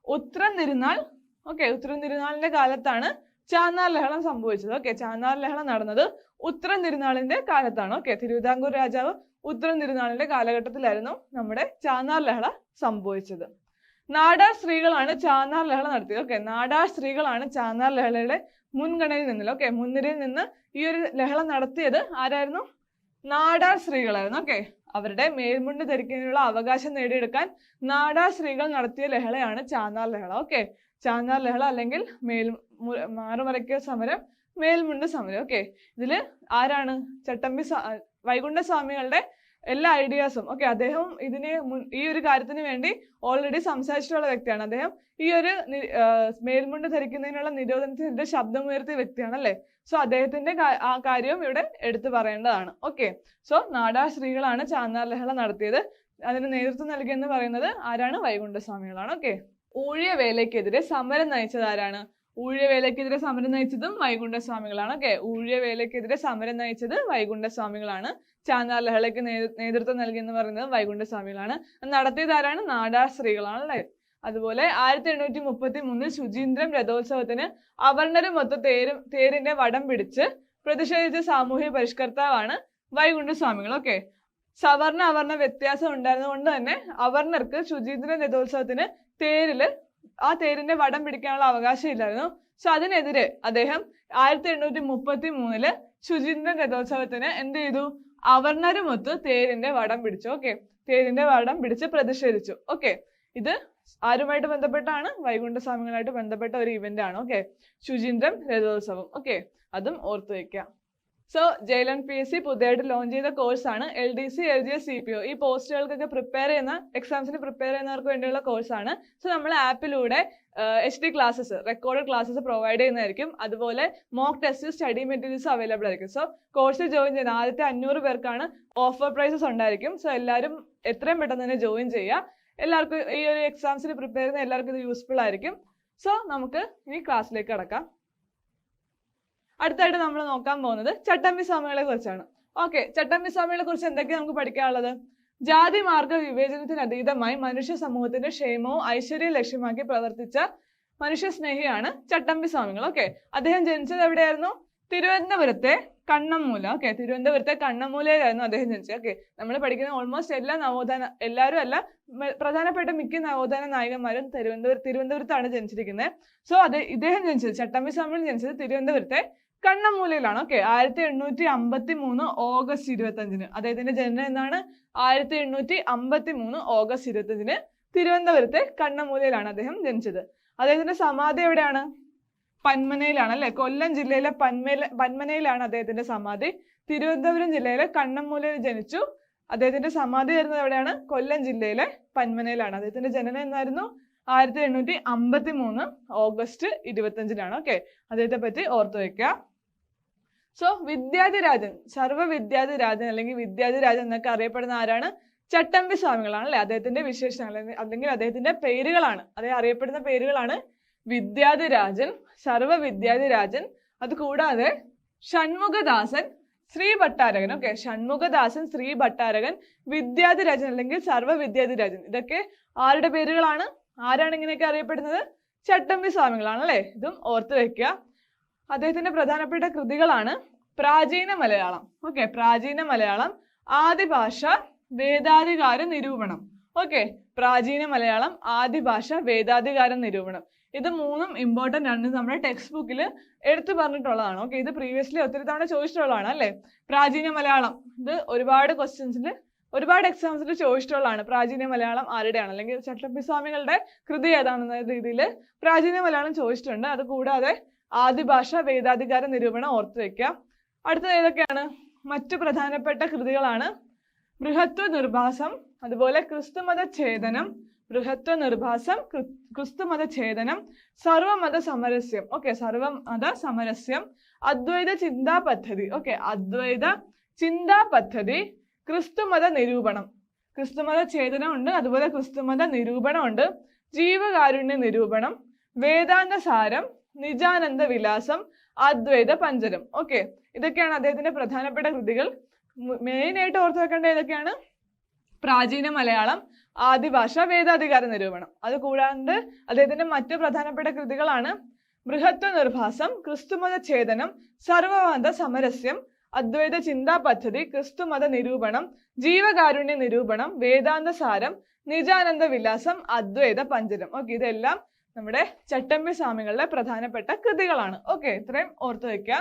ഉത്രം തിരുനാൾ. ഓക്കെ, ഉത്രം തിരുനാളിന്റെ കാലത്താണ് ചാന്നാർ ലഹള സംഭവിച്ചത്. ഓക്കെ, ചാന്നാർ ലഹള നടന്നത് ഉത്രം തിരുനാളിന്റെ കാലത്താണ്. ഓക്കെ, തിരുവിതാംകൂർ രാജാവ് ഉത്രം തിരുനാളിന്റെ കാലഘട്ടത്തിലായിരുന്നു നമ്മുടെ ചാന്നാർ ലഹള സംഭവിച്ചത്. നാടാർ സ്ത്രീകളാണ് ചാന്നാർ ലഹള നടത്തിയത്. ഓക്കെ, നാടാർ സ്ത്രീകളാണ് ചാന്നാർ ലഹളയുടെ മുൻഗണനയിൽ നിന്നില്ല. ഓക്കെ, മുൻനിരയിൽ നിന്ന് ഈ ഒരു ലഹള നടത്തിയത് ആരായിരുന്നു? നാടാർ സ്ത്രീകളായിരുന്നു. ഓക്കെ, അവരുടെ മേൽമുണ്ട് ധരിക്കുന്നതിനുള്ള അവകാശം നേടിയെടുക്കാൻ നാടാർ സ്ത്രീകൾ നടത്തിയ ലഹളയാണ് ചാന്നാർ ലഹള. ഓക്കെ, ചാന്നാർ ലഹള അല്ലെങ്കിൽ മാറുമറയ്ക്കൽ സമരം, മേൽമുണ്ട് സമരം. ഓക്കെ, ഇതില് ആരാണ്? വൈകുണ്ഠസ്വാമികളുടെ എല്ലാ ഐഡിയാസും ഓക്കെ അദ്ദേഹം ഈ ഒരു കാര്യത്തിന് വേണ്ടി ഓൾറെഡി സംസാരിച്ചിട്ടുള്ള വ്യക്തിയാണ്. അദ്ദേഹം ഈ ഒരു മേൽമുണ്ട് ധരിക്കുന്നതിനുള്ള നിരോധനത്തിനെതിരെ ശബ്ദമുയർത്തിയ വ്യക്തിയാണ് അല്ലേ. സോ അദ്ദേഹത്തിന്റെ ആ കാര്യവും ഇവിടെ എടുത്തു പറയേണ്ടതാണ്. ഓക്കെ, സോ നാടാർ സ്ത്രീകളാണ് ചാന്നാർ ലഹള നടത്തിയത്. അതിന് നേതൃത്വം നൽകിയെന്ന് പറയുന്നത് ആരാണ്? വൈകുണ്ഠസ്വാമികളാണ്. ഓക്കെ, ഊഴിയവേലയ്ക്കെതിരെ സമരം നയിച്ചത് ആരാണ്? ഊഴിയവേലയ്ക്കെതിരെ സമരം നയിച്ചതും വൈകുണ്ഠസ്വാമികളാണ്. ഓക്കെ, ഊഴിയവേലയ്ക്കെതിരെ സമരം നയിച്ചത് വൈകുണ്ഠസ്വാമികളാണ്. ചാന്നാർ ലഹളയ്ക്ക് നേതൃത്വം നൽകിയെന്ന് പറയുന്നത് വൈകുണ്ഠസ്വാമികളാണ്. നടത്തിയത് ആരാണ്? നാടാർ സ്ത്രീകളാണ് അല്ലേ. അതുപോലെ 1833 ശുചീന്ദ്രം രഥോത്സവത്തിന് അവർണരുമൊത്ത് തേരിന്റെ വടം പിടിച്ച് പ്രതിഷേധിച്ച സാമൂഹ്യ പരിഷ്കർത്താവാണ് വൈകുണ്ഠസ്വാമികൾ. ഓക്കെ, സവർണ അവർണ വ്യത്യാസം ഉണ്ടായിരുന്നത് തന്നെ അവർണർക്ക് ശുചീന്ദ്രം രഥോത്സവത്തിന് ആ തേരിന്റെ വടം പിടിക്കാനുള്ള അവകാശം ഇല്ലായിരുന്നു. സോ അതിനെതിരെ അദ്ദേഹം 1833 ശുചീന്ദ്രം രഥോത്സവത്തിന് എന്ത് ചെയ്തു? അവർണരുമൊത്ത് തേരിന്റെ വടം പിടിച്ചു. ഓക്കെ, തേരിന്റെ വടം പിടിച്ച് പ്രതിഷേധിച്ചു. ഓക്കെ, ഇത് ആരുമായിട്ട് ബന്ധപ്പെട്ടാണ്? വൈകുണ്ഠസ്വാമികളായിട്ട് ബന്ധപ്പെട്ട ഒരു ഇവന്റ് ആണ്. ഓക്കെ, ശുചീന്ദ്രം രഥോത്സവം. ഓക്കെ, അതും ഓർത്തു വെക്കാം. സോ ജയിലൻ PSC പുതിയതായിട്ട് ലോഞ്ച് ചെയ്ത കോഴ്സാണ് LDC LGS CPO. ഈ പോസ്റ്റുകൾക്കൊക്കെ എക്സാംസിന് പ്രിപ്പയർ ചെയ്യുന്നവർക്ക് വേണ്ടിയുള്ള കോഴ്സാണ്. സോ നമ്മൾ ആപ്പിലൂടെ HD classes, recorded classes provide ചെയ്യുന്നതായിരിക്കും. അതുപോലെ mock test, study materials available ആയിരിക്കും. സോ കോഴ്സിൽ ജോയിൻ ചെയ്യുന്ന ആദ്യത്തെ 500 പേർക്കാണ് ഓഫർ പ്രൈസസ് ഉണ്ടായിരിക്കും. സോ എല്ലാവരും എത്രയും പെട്ടെന്ന് തന്നെ ജോയിൻ ചെയ്യുക. എല്ലാവർക്കും ഈ ഒരു എക്സാംസിന് പ്രിപ്പയർ ചെയ്യുന്ന എല്ലാവർക്കും ഇത് യൂസ്ഫുൾ ആയിരിക്കും. സോ നമുക്ക് ഇനി ക്ലാസ്സിലേക്ക് കടക്കാം. അടുത്തായിട്ട് നമ്മൾ നോക്കാൻ പോകുന്നത് ചട്ടമ്പി സ്വാമികളെ കുറിച്ചാണ്. ഓക്കെ, ചട്ടമ്പി സ്വാമികളെ കുറിച്ച് എന്തൊക്കെയാണ് നമുക്ക് പഠിക്കാനുള്ളത്? ജാതി മാർഗ വിവേചനത്തിന് അതീതമായി മനുഷ്യ സമൂഹത്തിന്റെ ക്ഷേമവും ഐശ്വര്യവും ലക്ഷ്യമാക്കി പ്രവർത്തിച്ച മനുഷ്യ സ്നേഹിയാണ് ചട്ടമ്പി സ്വാമികൾ. ഓക്കെ, അദ്ദേഹം ജനിച്ചത് എവിടെയായിരുന്നു? തിരുവനന്തപുരത്തെ കണ്ണമ്മൂല. ഓക്കെ, തിരുവനന്തപുരത്തെ കണ്ണമ്മൂലയിലായിരുന്നു അദ്ദേഹം ജനിച്ചത്. ഓക്കെ, നമ്മൾ പഠിക്കുന്ന ഓൾമോസ്റ്റ് എല്ലാവരും അല്ല, പ്രധാനപ്പെട്ട മിക്ക നവോത്ഥാന നായകന്മാരും തിരുവനന്തപുരത്താണ് ജനിച്ചിരിക്കുന്നത്. സോ ഇദ്ദേഹം ജനിച്ചത്, ചട്ടമ്പി സ്വാമികൾ ജനിച്ചത് തിരുവനന്തപുരത്തെ കണ്ണമ്മൂലയിലാണ്. Okay, 1853 August 25. അദ്ദേഹത്തിന്റെ ജനനം എന്നാണ്? 1853 ഓഗസ്റ്റ് 25 തിരുവനന്തപുരത്തെ കണ്ണമ്മൂലയിലാണ് അദ്ദേഹം ജനിച്ചത്. അദ്ദേഹത്തിന്റെ സമാധി എവിടെയാണ്? പന്മനയിലാണ് അല്ലെ. കൊല്ലം ജില്ലയിലെ പന്മനയിലാണ് അദ്ദേഹത്തിന്റെ സമാധി. തിരുവനന്തപുരം ജില്ലയിലെ കണ്ണമ്മൂലയിൽ ജനിച്ചു. അദ്ദേഹത്തിന്റെ സമാധി വരുന്നത് എവിടെയാണ്? കൊല്ലം ജില്ലയിലെ പന്മനയിലാണ്. അദ്ദേഹത്തിന്റെ ജനനം എന്നായിരുന്നു? 1853 ഓഗസ്റ്റ് 25. ഓക്കെ, അദ്ദേഹത്തെ പറ്റി ഓർത്തു വെക്കുക. സോ വിദ്യാധിരാജൻ, സർവ്വവിദ്യാധിരാജൻ അല്ലെങ്കിൽ വിദ്യാധിരാജൻ എന്നൊക്കെ അറിയപ്പെടുന്ന ആരാണ്? ചട്ടമ്പി സ്വാമികളാണ് അല്ലെ. അദ്ദേഹത്തിന്റെ വിശേഷണങ്ങൾ അല്ലെങ്കിൽ അദ്ദേഹത്തിന്റെ പേരുകളാണ്, അദ്ദേഹം അറിയപ്പെടുന്ന പേരുകളാണ് വിദ്യാധിരാജൻ, സർവ്വവിദ്യാധിരാജൻ. അതുകൂടാതെ ഷൺമുഖദാസൻ, ശ്രീ ഭട്ടാരകൻ. ഓക്കെ, ഷൺമുഖദാസൻ, ശ്രീ ഭട്ടാരകൻ, വിദ്യാധിരാജൻ അല്ലെങ്കിൽ സർവ്വവിദ്യാധിരാജൻ. ഇതൊക്കെ ആരുടെ പേരുകളാണ്? ആരാണ് ഇങ്ങനെയൊക്കെ അറിയപ്പെടുന്നത്? ചട്ടമ്പി സ്വാമികളാണ് അല്ലെ. ഇതും ഓർത്തു വെക്കുക. അദ്ദേഹത്തിന്റെ പ്രധാനപ്പെട്ട കൃതികളാണ് പ്രാചീന മലയാളം. ഓക്കെ, പ്രാചീന മലയാളം, ആദിഭാഷ, വേദാധികാര നിരൂപണം. ഓക്കെ, പ്രാചീന മലയാളം, ആദിഭാഷ, വേദാധികാര നിരൂപണം. ഇത് മൂന്നും ഇമ്പോർട്ടന്റ് ആണ്. നമ്മുടെ ടെക്സ്റ്റ് ബുക്കിൽ എടുത്തു പറഞ്ഞിട്ടുള്ളതാണ്. ഓക്കെ, ഇത് പ്രീവിയസ്ലി ഒത്തിരി തവണ ചോദിച്ചിട്ടുള്ളതാണ് അല്ലെ. പ്രാചീന മലയാളം ഇത് ഒരുപാട് എക്സാംസിൽ ചോദിച്ചിട്ടുള്ളതാണ്. പ്രാചീന മലയാളം ആരുടെയാണ് അല്ലെങ്കിൽ ചട്ടമ്പി സ്വാമികളുടെ കൃതി ഏതാണെന്ന രീതിയിൽ പ്രാചീന മലയാളം ചോദിച്ചിട്ടുണ്ട്. അത് കൂടാതെ ആദിഭാഷ, വേദാധികാര നിരൂപണം ഓർത്തു വെക്കുക. അടുത്തത് ഏതൊക്കെയാണ്? മറ്റു പ്രധാനപ്പെട്ട കൃതികളാണ് ബൃഹത്വ നിർഭാസം, അതുപോലെ ക്രിസ്തുമത ഛേദനം, ബൃഹത്വ നിർഭാസം, ക്രിസ്തുമത ഛേദനം, സർവമത സമരസ്യം. ഓക്കെ, സർവമത സമരസ്യം, അദ്വൈത ചിന്താ പദ്ധതി. ഓക്കെ, അദ്വൈത ചിന്താ പദ്ധതി, ക്രിസ്തുമത നിരൂപണം. ക്രിസ്തുമത ഛേദനം ഉണ്ട്, അതുപോലെ ക്രിസ്തുമത നിരൂപണം ഉണ്ട്, ജീവകാരുണ്യ നിരൂപണം, വേദാന്ത സാരം, നിജാനന്ദ വിലാസം, അദ്വൈത പഞ്ചരം. ഓക്കെ, ഇതൊക്കെയാണ് അദ്ദേഹത്തിന്റെ പ്രധാനപ്പെട്ട കൃതികൾ. മെയിൻ ആയിട്ട് ഓർത്തു വെക്കേണ്ട ഏതൊക്കെയാണ്? പ്രാചീന മലയാളം, ആദിഭാഷ, വേദാധികാര നിരൂപണം. അത് കൂടാണ്ട് അദ്ദേഹത്തിന്റെ മറ്റു പ്രധാനപ്പെട്ട കൃതികളാണ് ബൃഹത്വ നിർഭാസം, ക്രിസ്തുമത ഛേദനം, സർവമത സമരസ്യം, അദ്വൈത ചിന്താ പദ്ധതി, ക്രിസ്തുമത നിരൂപണം, ജീവകാരുണ്യ നിരൂപണം, വേദാന്ത സാരം, നിജാനന്ദ വിലാസം, അദ്വൈത പഞ്ചരം. ഓക്കെ, ഇതെല്ലാം നമ്മുടെ ചട്ടമ്പി സ്വാമികളുടെ പ്രധാനപ്പെട്ട കൃതികളാണ്. ഓക്കെ, ഇത്രയും ഓർത്തു വെക്കുക.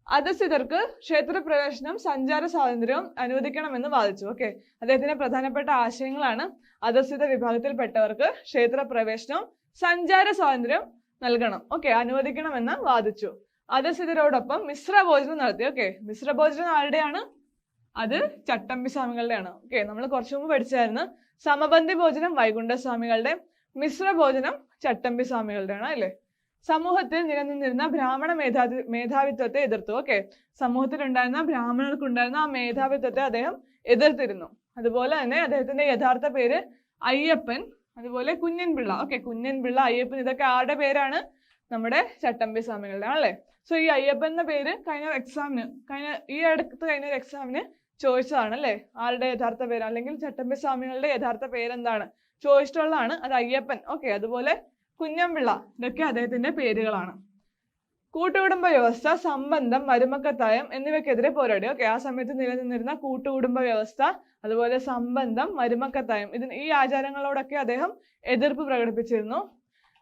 അധസ്ഥിതർക്ക് ക്ഷേത്രപ്രവേശനം, സഞ്ചാര സ്വാതന്ത്ര്യവും അനുവദിക്കണമെന്ന് വാദിച്ചു. ഓക്കെ, അദ്ദേഹത്തിന്റെ പ്രധാനപ്പെട്ട ആശയങ്ങളാണ് അധസ്ഥിത വിഭാഗത്തിൽപ്പെട്ടവർക്ക് ക്ഷേത്രപ്രവേശനവും സഞ്ചാര സ്വാതന്ത്ര്യം നൽകണം, ഓക്കെ, അനുവദിക്കണമെന്ന് വാദിച്ചു. അധസ്ഥിതരോടൊപ്പം മിശ്രഭോജനം നടത്തി. ഓക്കെ, മിശ്രഭോജനം ആരുടെയാണ്? അത് ചട്ടമ്പി സ്വാമികളുടെയാണ്. ഓക്കെ, നമ്മൾ കുറച്ചു മുമ്പ് പഠിച്ചായിരുന്നു. സമപന്തി ഭോജനം വൈകുണ്ഠസ്വാമികളുടെ, മിശ്ര ഭോജനം ചട്ടമ്പി സ്വാമികളുടെയാണ് അല്ലേ. സമൂഹത്തിൽ നിലനിന്നിരുന്ന ബ്രാഹ്മണ മേധാവിത്വത്തെ എതിർത്തു. ഓക്കെ, സമൂഹത്തിൽ ഉണ്ടായിരുന്ന ബ്രാഹ്മണർക്കുണ്ടായിരുന്ന ആ മേധാവിത്വത്തെ അദ്ദേഹം എതിർത്തിരുന്നു. അതുപോലെ തന്നെ അദ്ദേഹത്തിന്റെ യഥാർത്ഥ പേര് അയ്യപ്പൻ, അതുപോലെ കുഞ്ഞൻപിള്ള. ഓക്കെ, കുഞ്ഞൻപിള്ള, അയ്യപ്പൻ, ഇതൊക്കെ ആരുടെ പേരാണ്? നമ്മുടെ ചട്ടമ്പി സ്വാമികളുടെ ആണല്ലേ. സോ ഈ അയ്യപ്പൻ എന്ന പേര് ഈ അടുത്ത് കഴിഞ്ഞ ഒരു എക്സാമിന് ചോദിച്ചതാണ് അല്ലേ. ആരുടെ യഥാർത്ഥ പേര്, അല്ലെങ്കിൽ ചട്ടമ്പി സ്വാമികളുടെ യഥാർത്ഥ പേരെന്താണ് ചോദിച്ചിട്ടുള്ളതാണ്. അത് അയ്യപ്പൻ. ഓക്കെ, അതുപോലെ കുഞ്ഞൻപിള്ള, ഇതൊക്കെ അദ്ദേഹത്തിന്റെ പേരുകളാണ്. കൂട്ടുകുടുംബ വ്യവസ്ഥ, സംബന്ധം, മരുമക്കത്തായം എന്നിവയ്ക്കെതിരെ പോരാടി. ഓക്കെ, ആ സമയത്ത് നിലനിന്നിരുന്ന കൂട്ടുകുടുംബ വ്യവസ്ഥ, അതുപോലെ സംബന്ധം, മരുമക്കത്തായം, ഈ ആചാരങ്ങളോടൊക്കെ അദ്ദേഹം എതിർപ്പ് പ്രകടിപ്പിച്ചിരുന്നു.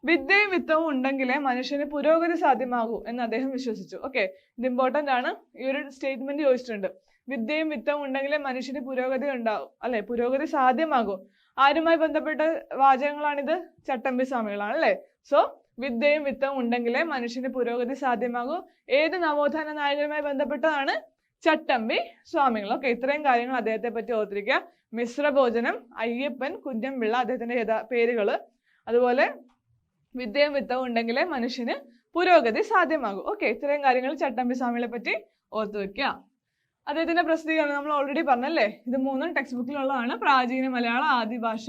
വിദ്യയും വിത്തവും ഉണ്ടെങ്കിലേ മനുഷ്യന് പുരോഗതി സാധ്യമാകൂ എന്ന് അദ്ദേഹം വിശ്വസിച്ചു. ഓക്കെ, ഇത് ഇമ്പോർട്ടന്റ് ആണ്. ഈ ഒരു സ്റ്റേറ്റ്മെന്റ് ചോദിച്ചിട്ടുണ്ട്. വിദ്യയും വിത്തവും ഉണ്ടെങ്കിലേ മനുഷ്യന് പുരോഗതി ഉണ്ടാവും അല്ലെ, പുരോഗതി സാധ്യമാകൂ. ആരുമായി ബന്ധപ്പെട്ട വാചകങ്ങളാണിത്? ചട്ടമ്പി സ്വാമികളാണ് അല്ലെ. സോ വിദ്യയും വിത്തവും ഉണ്ടെങ്കിലേ മനുഷ്യന് പുരോഗതി സാധ്യമാകൂ. ഏത് നവോത്ഥാന നായകരുമായി ബന്ധപ്പെട്ടതാണ്? ചട്ടമ്പി സ്വാമികൾ. ഓക്കെ, ഇത്രയും കാര്യങ്ങൾ അദ്ദേഹത്തെ പറ്റി ഓർത്തിരിക്കുക. മിശ്രഭോജനം, അയ്യപ്പൻ, കുഞ്ഞൻപിള്ള, അദ്ദേഹത്തിന്റെ പേരുകള്, അതുപോലെ വിദ്യയും വിത്തവും ഉണ്ടെങ്കിലേ മനുഷ്യന് പുരോഗതി സാധ്യമാകൂ. ഓക്കെ, ഇത്രയും കാര്യങ്ങൾ ചട്ടമ്പി സ്വാമികളെ പറ്റി ഓർത്തു വെക്കുക. അദ്ദേഹത്തിന്റെ പ്രസിദ്ധീകരണം നമ്മൾ ഓൾറെഡി പറഞ്ഞല്ലേ. ഇത് മൂന്നും ടെക്സ്റ്റ് ബുക്കിലുള്ളതാണ്. പ്രാചീന മലയാള ആദിഭാഷ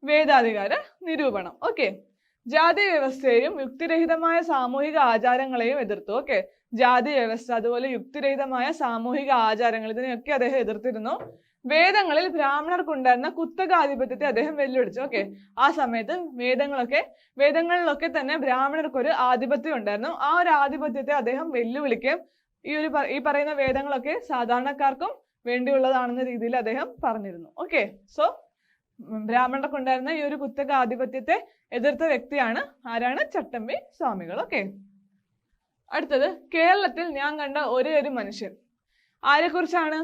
വേദാധികാര നിരൂപണം. ഓക്കെ, ജാതി വ്യവസ്ഥയെയും യുക്തിരഹിതമായ സാമൂഹിക ആചാരങ്ങളെയും എതിർത്തു. ഓക്കെ, ജാതി വ്യവസ്ഥ, അതുപോലെ യുക്തിരഹിതമായ സാമൂഹിക ആചാരങ്ങൾ, ഇതിനെയൊക്കെ അദ്ദേഹം എതിർത്തിരുന്നു. വേദങ്ങളിൽ ബ്രാഹ്മണർക്കുണ്ടായിരുന്ന കുത്തകാധിപത്യത്തെ അദ്ദേഹം വെല്ലുവിളിച്ചു. ഓക്കെ, ആ സമയത്ത് വേദങ്ങളിലൊക്കെ തന്നെ ബ്രാഹ്മണർക്കൊരു ആധിപത്യം ഉണ്ടായിരുന്നു. ആ ഒരു ആധിപത്യത്തെ അദ്ദേഹം വെല്ലുവിളിക്കുകയും ഈ പറയുന്ന വേദങ്ങളൊക്കെ സാധാരണക്കാർക്കും വേണ്ടിയുള്ളതാണെന്ന രീതിയിൽ അദ്ദേഹം പറഞ്ഞിരുന്നു. ഓക്കെ, സോ ബ്രാഹ്മണർക്കുണ്ടായിരുന്ന ഈ ഒരു കുത്തക ആധിപത്യത്തെ എതിർത്ത വ്യക്തിയാണ് ആരാണ്? ചട്ടമ്പി സ്വാമികൾ. ഓക്കെ, അടുത്തത് കേരളത്തിൽ ഞാൻ കണ്ട ഒരേ ഒരു മനുഷ്യൻ. ആരെ കുറിച്ചാണ്?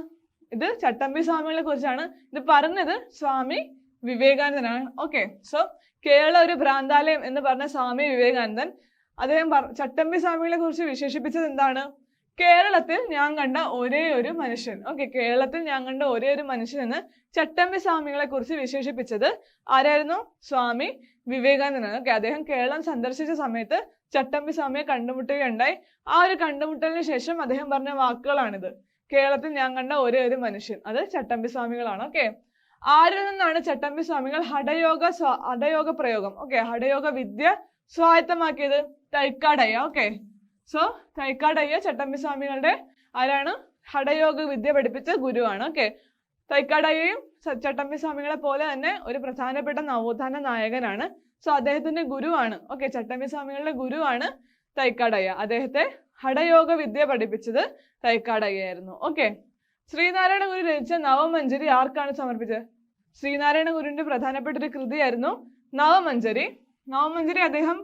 ഇത് ചട്ടമ്പി സ്വാമികളെ കുറിച്ചാണ്. ഇത് പറഞ്ഞത് സ്വാമി വിവേകാനന്ദനാണ്. ഓക്കെ, സോ കേരള ഒരു ഭ്രാന്താലയം എന്ന് പറഞ്ഞ സ്വാമി വിവേകാനന്ദൻ അദ്ദേഹം ചട്ടമ്പി സ്വാമികളെ കുറിച്ച് വിശേഷിപ്പിച്ചത് എന്താണ്? കേരളത്തിൽ ഞാൻ കണ്ട ഒരേ ഒരു മനുഷ്യൻ. ഓക്കെ, കേരളത്തിൽ ഞാൻ കണ്ട ഒരേ ഒരു മനുഷ്യൻ എന്ന് ചട്ടമ്പി സ്വാമികളെ കുറിച്ച് വിശേഷിപ്പിച്ചത് ആരായിരുന്നു? സ്വാമി വിവേകാനന്ദനാണ്. ഓക്കെ, അദ്ദേഹം കേരളം സന്ദർശിച്ച സമയത്ത് ചട്ടമ്പി സ്വാമിയെ കണ്ടുമുട്ടുകയുണ്ടായി. ആ ഒരു കണ്ടുമുട്ടലിന് ശേഷം അദ്ദേഹം പറഞ്ഞ വാക്കുകളാണിത്. കേരളത്തിൽ ഞാൻ കണ്ട ഒരേ ഒരു മനുഷ്യൻ, അത് ചട്ടമ്പി സ്വാമികളാണ്. ഓക്കെ, ആരിൽ നിന്നാണ് ചട്ടമ്പി സ്വാമികൾ ഹഠയോഗ പ്രയോഗം, ഓക്കെ, ഹഠയോഗ വിദ്യ സ്വായത്തമാക്കിയത്? തൈക്കാടയ്യ. ഓക്കെ, സോ തൈക്കാടയ്യ ചട്ടമ്പി സ്വാമികളുടെ ആരാണ്? ഹഠയോഗ വിദ്യ പഠിപ്പിച്ച ഗുരുവാണ്. ഓക്കെ, തൈക്കാടയ്യയും ചട്ടമ്പി സ്വാമികളെ പോലെ തന്നെ ഒരു പ്രധാനപ്പെട്ട നവോത്ഥാന നായകനാണ്. സോ അദ്ദേഹത്തിന്റെ ഗുരുവാണ്. ഓക്കെ, ചട്ടമ്പി സ്വാമികളുടെ ഗുരുവാണ് തൈക്കാടയ്യ. അദ്ദേഹത്തെ ഹഠയോഗ വിദ്യ പഠിപ്പിച്ചത് തൈക്കാടയ്യായിരുന്നു. ഓക്കെ, ശ്രീനാരായണ ഗുരു രചിച്ച നവമഞ്ജരി ആർക്കാണ് സമർപ്പിച്ചത്? ശ്രീനാരായണ ഗുരുവിന്റെ പ്രധാനപ്പെട്ട ഒരു കൃതിയായിരുന്നു നവമഞ്ജരി. നവമഞ്ജരി അദ്ദേഹം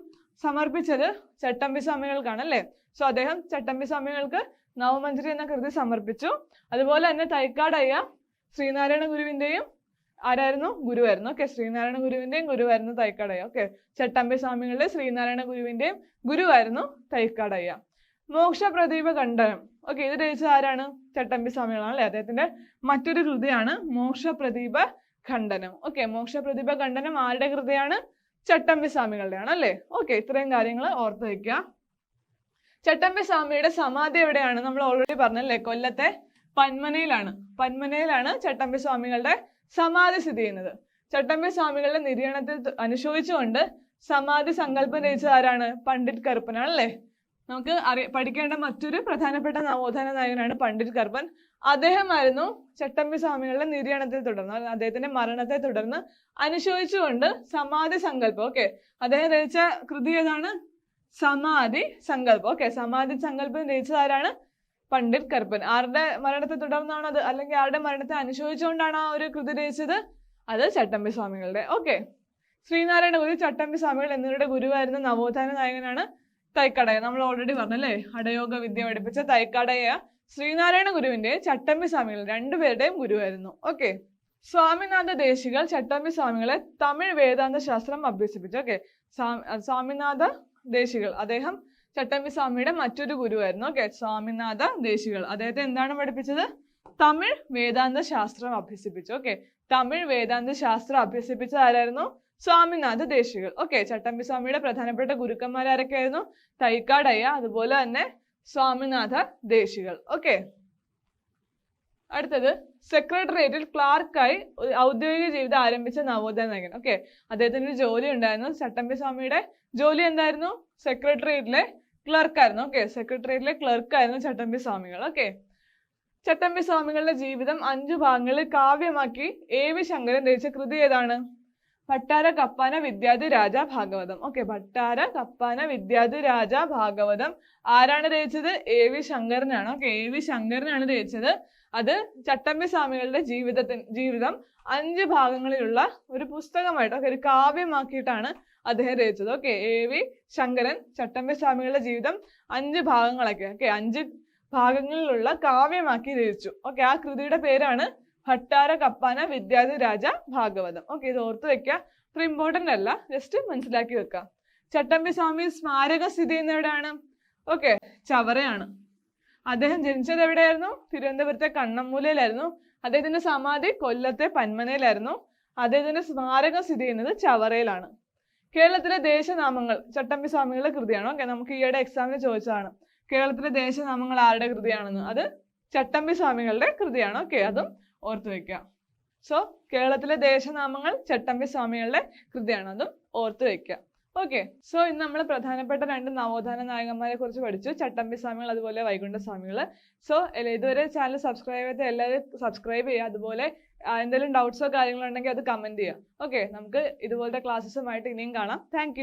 സമർപ്പിച്ചത് ചട്ടമ്പി സ്വാമികൾക്കാണ് അല്ലേ. സോ അദ്ദേഹം ചട്ടമ്പി സ്വാമികൾക്ക് നവമഞ്ജരി എന്ന കൃതി സമർപ്പിച്ചു. അതുപോലെ തന്നെ തൈക്കാടയ്യ ശ്രീനാരായണ ഗുരുവിന്റെയും ആരായിരുന്നു? ഗുരുവായിരുന്നു. ഓക്കെ, ശ്രീനാരായണ ഗുരുവിന്റെയും ഗുരുവായിരുന്നു തൈക്കാടയ്യ. ഓക്കെ, ചട്ടമ്പി സ്വാമികളുടെ ശ്രീനാരായണ ഗുരുവിന്റെയും ഗുരുവായിരുന്നു തൈക്കാടയ്യ. മോക്ഷപ്രദീപ ഖണ്ഡനം. ഓക്കെ, ഇത് രചിച്ചത് ആരാണ്? ചട്ടമ്പി സ്വാമികളാണ് അല്ലെ. അദ്ദേഹത്തിന്റെ മറ്റൊരു കൃതിയാണ് മോക്ഷപ്രദീപ ഖണ്ഡനം. ഓക്കെ, മോക്ഷപ്രദീപ ഖണ്ഡനം ആരുടെ കൃതിയാണ്? ചട്ടമ്പി സ്വാമികളുടെയാണ് അല്ലേ. ഓക്കെ, ഇത്രയും കാര്യങ്ങൾ ഓർത്ത് വയ്ക്കുക. ചട്ടമ്പി സ്വാമിയുടെ സമാധി എവിടെയാണ്? നമ്മൾ ഓൾറെഡി പറഞ്ഞല്ലേ, കൊല്ലത്തെ പന്മനയിലാണ് ചട്ടമ്പി സ്വാമികളുടെ സമാധി സ്ഥിതി ചെയ്യുന്നത്. ചട്ടമ്പി സ്വാമികളുടെ നിര്യാണത്തിൽ അനുശോചിച്ചുകൊണ്ട് സമാധി സങ്കല്പം രചിച്ചത് ആരാണ്? പണ്ഡിറ്റ് കറുപ്പനാണ് അല്ലേ. നമുക്ക് പഠിക്കേണ്ട മറ്റൊരു പ്രധാനപ്പെട്ട നവോത്ഥാന നായകനാണ് പണ്ഡിറ്റ് കറുപ്പൻ. അദ്ദേഹമായിരുന്നു ചട്ടമ്പി സ്വാമികളുടെ നിര്യാണത്തെ തുടർന്ന്, അദ്ദേഹത്തിന്റെ മരണത്തെ തുടർന്ന് അനുശോചിച്ചുകൊണ്ട് സമാധി സങ്കല്പം, ഓക്കെ, അദ്ദേഹം രചിച്ച കൃതി ഏതാണ്? സമാധി സങ്കല്പം. ഓക്കെ, സമാധി സങ്കല്പം രചിച്ചത് ആരാണ്? പണ്ഡിറ്റ് കറുപ്പൻ. ആരുടെ മരണത്തെ തുടർന്നാണ് അത്, അല്ലെങ്കിൽ ആരുടെ മരണത്തെ അനുശോചിച്ചുകൊണ്ടാണ് ആ ഒരു കൃതി രചിച്ചത്? അത് ചട്ടമ്പി സ്വാമികളുടെ. ഓക്കെ, ശ്രീനാരായണ ഗുരു, ചട്ടമ്പി സ്വാമികൾ എന്നിവരുടെ ഗുരുവായിരുന്ന നവോത്ഥാന നായകനാണ് തൈക്കാടയ്യ. നമ്മൾ ഓൾറെഡി പറഞ്ഞല്ലേ, ഹഠയോഗ വിദ്യ പഠിപ്പിച്ച തൈക്കാടയ്യ ശ്രീനാരായണ ഗുരുവിന്റെ ചട്ടമ്പി സ്വാമികൾ രണ്ടുപേരുടെയും ഗുരുവായിരുന്നു. ഓക്കെ, സ്വാമിനാഥ ദേശികൾ ചട്ടമ്പി സ്വാമികളെ തമിഴ് വേദാന്ത ശാസ്ത്രം അഭ്യസിപ്പിച്ചു. ഓക്കെ, സ്വാമിനാഥ ദേശികൾ അദ്ദേഹം ചട്ടമ്പി സ്വാമിയുടെ മറ്റൊരു ഗുരുവായിരുന്നു. ഓക്കെ, സ്വാമിനാഥ ദേശികൾ അദ്ദേഹത്തെ എന്താണ് പഠിപ്പിച്ചത്? തമിഴ് വേദാന്ത ശാസ്ത്രം അഭ്യസിപ്പിച്ചു. ഓക്കെ, തമിഴ് വേദാന്ത ശാസ്ത്രം അഭ്യസിപ്പിച്ച ആരായിരുന്നു? സ്വാമിനാഥ ദേശികൾ. ഓക്കെ, ചട്ടമ്പി സ്വാമിയുടെ പ്രധാനപ്പെട്ട ഗുരുക്കന്മാരാരൊക്കെയായിരുന്നു? തൈക്കാടയ്യ, അതുപോലെ തന്നെ സ്വാമിനാഥ ദേശികൾ. ഓക്കെ, അടുത്തത് സെക്രട്ടേറിയറ്റിൽ ക്ലാർക്കായി ഔദ്യോഗിക ജീവിതം ആരംഭിച്ച നവോദയ നായകൻ. ഓക്കെ, അദ്ദേഹത്തിന് ഒരു ജോലി ഉണ്ടായിരുന്നു. ചട്ടമ്പി സ്വാമിയുടെ ജോലി എന്തായിരുന്നു? സെക്രട്ടേറിയറ്റിലെ ക്ലർക്കായിരുന്നു. ഓക്കെ, സെക്രട്ടേറിയറ്റിലെ ക്ലർക്കായിരുന്നു ചട്ടമ്പി സ്വാമികൾ. ഓക്കെ, ചട്ടമ്പി സ്വാമികളുടെ ജീവിതം 5 ഭാഗങ്ങളിൽ കാവ്യമാക്കി A.V. ശങ്കരൻ രചിച്ച കൃതി ഏതാണ്? ഭട്ടാര കപ്പാന വിദ്യാധി രാജ ഭാഗവതം. ഓക്കെ, ഭട്ടാര കപ്പാന വിദ്യാധി രാജ ഭാഗവതം ആരാണ് രചിച്ചത്? A.V. ശങ്കരനാണ്. Okay, A.V. ശങ്കരനാണ് രചിച്ചത്. അത് ചട്ടമ്പി സ്വാമികളുടെ ജീവിതം 5 ഭാഗങ്ങളിലുള്ള ഒരു പുസ്തകമായിട്ട്, ഒരു കാവ്യമാക്കിയിട്ടാണ് അദ്ദേഹം രചിച്ചത്. Okay, A.V. ശങ്കരൻ ചട്ടമ്പി സ്വാമികളുടെ ജീവിതം 5 ഭാഗങ്ങളൊക്കെ, ഓക്കെ, 5 ഭാഗങ്ങളിലുള്ള കാവ്യമാക്കി രചിച്ചു. ഓക്കെ, ആ കൃതിയുടെ പേരാണ് ഭട്ടാര കപ്പാന വിദ്യാധി രാജ ഭാഗവതം. ഓക്കെ, ഇത് ഓർത്ത് വെക്കുക. അത്ര ഇമ്പോർട്ടന്റ് അല്ല, ജസ്റ്റ് മനസ്സിലാക്കി വെക്കാം. ചട്ടമ്പി സ്വാമി സ്മാരകം സ്ഥിതി ചെയ്യുന്ന എവിടെയാണ്? ഓക്കെ, ചവറയാണ്. അദ്ദേഹം ജനിച്ചത് എവിടെയായിരുന്നു? തിരുവനന്തപുരത്തെ കണ്ണമ്മൂലയിലായിരുന്നു. അദ്ദേഹത്തിന്റെ സമാധി കൊല്ലത്തെ പന്മനയിലായിരുന്നു. അദ്ദേഹത്തിന്റെ സ്മാരകം സ്ഥിതി ചെയ്യുന്നത് ചവറയിലാണ്. കേരളത്തിലെ ദേശനാമങ്ങൾ ചട്ടമ്പി സ്വാമികളുടെ കൃതിയാണ്. ഓക്കെ, നമുക്ക് ഈയിടെ എക്സാമിന് ചോദിച്ചതാണ് കേരളത്തിലെ ദേശനാമങ്ങൾ ആരുടെ കൃതിയാണെന്ന്. അത് ചട്ടമ്പി സ്വാമികളുടെ കൃതിയാണ്. ഓക്കെ, അതും ഓർത്തു വെക്കുക. സോ കേരളത്തിലെ ദേശനാമങ്ങൾ ചട്ടമ്പി സ്വാമികളുടെ കൃതിയാണ്, അതും ഓർത്തു വെക്കുക. ഓക്കെ, സോ ഇന്ന് നമ്മൾ പ്രധാനപ്പെട്ട 2 നവോത്ഥാന നായകന്മാരെ കുറിച്ച് പഠിച്ചു, ചട്ടമ്പി സ്വാമികൾ അതുപോലെ വൈകുണ്ഠ സ്വാമികൾ. സോ ഇതുവരെ ചാനൽ സബ്സ്ക്രൈബ് ചെയ്ത് എല്ലാവരും സബ്സ്ക്രൈബ് ചെയ്യുക. അതുപോലെ എന്തെങ്കിലും ഡൗട്ട്സോ കാര്യങ്ങളോ ഉണ്ടെങ്കിൽ അത് കമന്റ് ചെയ്യുക. ഓക്കെ, നമുക്ക് ഇതുപോലത്തെ ക്ലാസ്സസുമായിട്ട് ഇനിയും കാണാം. താങ്ക്